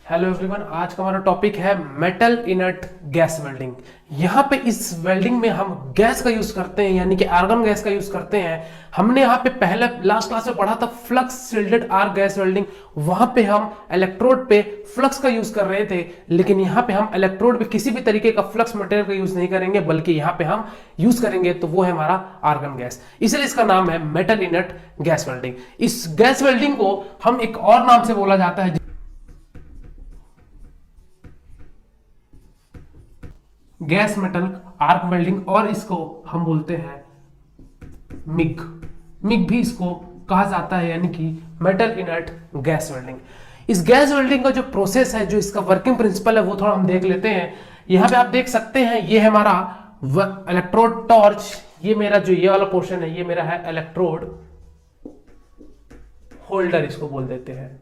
Hello everyone, आज का हमारा टॉपिक है मेटल इनर्ट गैस वेल्डिंग। यहाँ पे इस वेल्डिंग में हम गैस का यूज करते हैं, यानी कि आर्गन गैस का यूज करते हैं। हमने यहाँ पे पहले लास्ट क्लास में पढ़ा था flux shielded arc gas welding. वहां पे हम इलेक्ट्रोड पे फ्लक्स का यूज कर रहे थे, लेकिन यहाँ पे हम इलेक्ट्रोड पे किसी भी तरीके का फ्लक्स मटेरियल का यूज नहीं करेंगे, बल्कि यहाँ पे हम यूज करेंगे तो वो है हमारा आर्गन गैस। इसलिए इसका नाम है मेटल इनर्ट गैस वेल्डिंग। इस गैस वेल्डिंग को हम एक और नाम से बोला जाता है, गैस मेटल आर्क वेल्डिंग, और इसको हम बोलते हैं मिग। मिग भी इसको कहा जाता है, यानी कि मेटल इनर्ट गैस वेल्डिंग। इस गैस वेल्डिंग का जो प्रोसेस है, जो इसका वर्किंग प्रिंसिपल है, वो थोड़ा हम देख लेते हैं। यहां पे आप देख सकते हैं, ये है हमारा इलेक्ट्रोड टॉर्च। ये मेरा जो ये वाला पोर्शन है, ये मेरा है इलेक्ट्रोड होल्डर, इसको बोल देते हैं।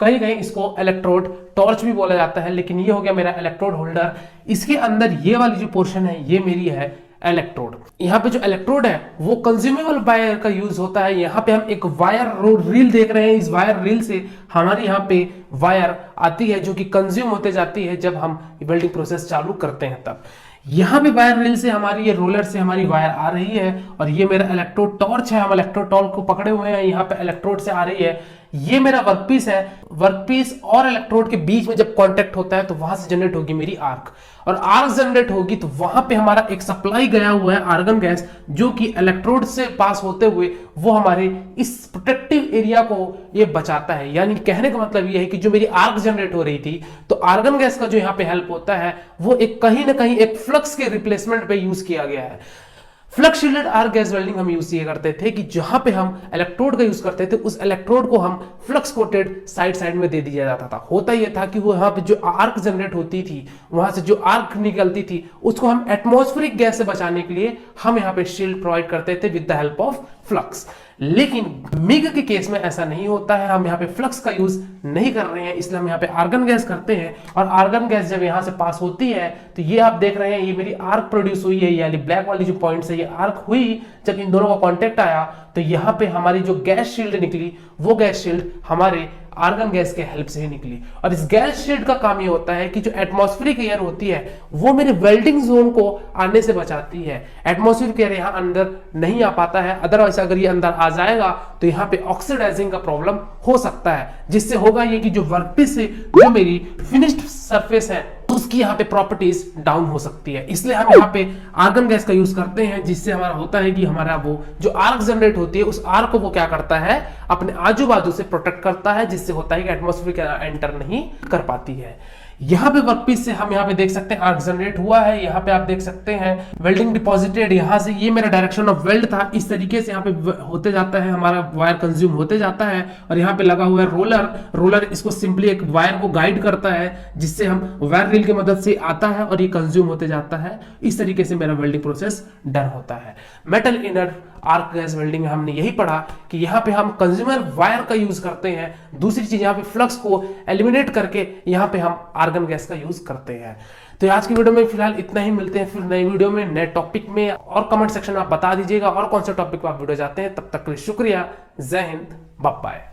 कहीं कहीं इसको इलेक्ट्रोड टॉर्च भी बोला जाता है, लेकिन ये हो गया मेरा इलेक्ट्रोड होल्डर। इसके अंदर ये वाली जो पोर्शन है, ये मेरी है इलेक्ट्रोड। यहाँ पे जो इलेक्ट्रोड है वो कंज्यूमेबल वायर का यूज होता है। यहाँ पे हम एक वायर रील देख रहे हैं। इस वायर रील से हमारी यहाँ पे वायर आती है, जो कि कंज्यूम होते जाती है जब हम वेल्डिंग प्रोसेस चालू करते हैं तब। यहाँ पे वायर रील से हमारी, ये रोलर से हमारी वायर आ रही है, और ये मेरा इलेक्ट्रोड टॉर्च है। हम इलेक्ट्रोड टॉर्च को पकड़े हुए हैं, यहाँ पे इलेक्ट्रोड से आ रही है। ये मेरा वर्कपीस है। वर्कपीस और इलेक्ट्रोड के बीच में जब कांटेक्ट होता है तो वहां से जनरेट होगी मेरी आर्क, और आर्क जनरेट होगी तो वहां पे हमारा एक सप्लाई गया हुआ है आर्गन गैस, जो कि इलेक्ट्रोड से पास होते हुए वो हमारे इस प्रोटेक्टिव एरिया को ये बचाता है। यानी कहने का मतलब ये है कि जो मेरी आर्क जनरेट हो रही थी, तो आर्गन गैस का जो यहाँ पे हेल्प होता है वो एक कहीं ना कहीं एक फ्लक्स के रिप्लेसमेंट पे यूज किया गया है। Flux shielded arc gas welding हम यूज ये करते थे कि जहां पे हम इलेक्ट्रोड का यूज करते थे, उस इलेक्ट्रोड को हम फ्लक्स कोटेड साइड साइड में दे दिया जाता था। होता यह था कि वो यहाँ पे जो आर्क जनरेट होती थी, वहां से जो आर्क निकलती थी, उसको हम एटमॉस्फेरिक गैस से बचाने के लिए हम यहाँ पे शील्ड प्रोवाइड करते थे with the help of flux. लेकिन मिग के केस में ऐसा नहीं होता है। हम यहाँ पे फ्लक्स का यूज नहीं कर रहे हैं, इसलिए हम यहाँ पे आर्गन गैस करते हैं। और आर्गन गैस जब यहाँ से पास होती है तो ये आप देख रहे हैं, ये मेरी आर्क प्रोड्यूस हुई है, यानी ब्लैक वाली जो पॉइंट्स है, ये आर्क हुई। जब इन दोनों का कांटेक्ट आया तो यहाँ पे हमारी जो गैस शील्ड निकली, वो गैस शील्ड हमारे आर्गन गैस के हेल्प से ही निकली। और इस गैस शील्ड का काम ये होता है कि जो एटमॉस्फेरिक एयर होती है वो मेरे वेल्डिंग जोन को आने से बचाती है। एटमॉस्फेरिक एयर यहाँ अंदर नहीं आ पाता है, अदरवाइज अगर ये अंदर आ जाएगा तो यहाँ पे ऑक्सीडाइजिंग का प्रॉब्लम हो सकता है, जिससे होगा ये कि जो वर्कपीस से जो मेरी फिनिश्ड सरफेस है उसकी यहाँ पे प्रॉपर्टीज डाउन हो सकती है। इसलिए हम यहाँ पे आर्गन गैस का यूज करते हैं, जिससे हमारा होता है कि हमारा वो जो आर्क जनरेट होती है, उस आर्क को वो क्या करता है, अपने आजू बाजू से प्रोटेक्ट करता है, जिससे होता है कि एटमॉस्फेयर एंटर नहीं कर पाती है। यहाँ पे वर्कपीस से हम यहाँ पे देख सकते हैं आर्क जनरेट हुआ है। यहाँ पे आप देख सकते हैं वेल्डिंग डिपॉजिटेड। यहाँ से ये मेरा डायरेक्शन ऑफ वेल्ड था, इस तरीके से यहाँ पे होते जाता है, हमारा वायर कंज्यूम होते जाता है। और यहाँ पे लगा हुआ है रोलर। रोलर इसको सिंपली एक वायर को गाइड करता है, जिससे हम वायर रील की मदद से आता है और ये कंज्यूम होते जाता है। इस तरीके से मेरा वेल्डिंग प्रोसेस डन होता है। Metal inner arc gas welding में हमने यही पढ़ा कि यहाँ पे हम कंज्यूमर वायर का यूज करते हैं। दूसरी चीज, यहाँ पे फ्लक्स को एलिमिनेट करके यहाँ पे हम आर्गन गैस का यूज करते हैं। तो आज की वीडियो में फिलहाल इतना ही। मिलते हैं फिर नई वीडियो में, नए टॉपिक में, और कमेंट सेक्शन में आप बता दीजिएगा और कौन से टॉपिक पर आप वीडियो चाहते हैं। तब तक के लिए शुक्रिया। जय हिंद, बाय बाय।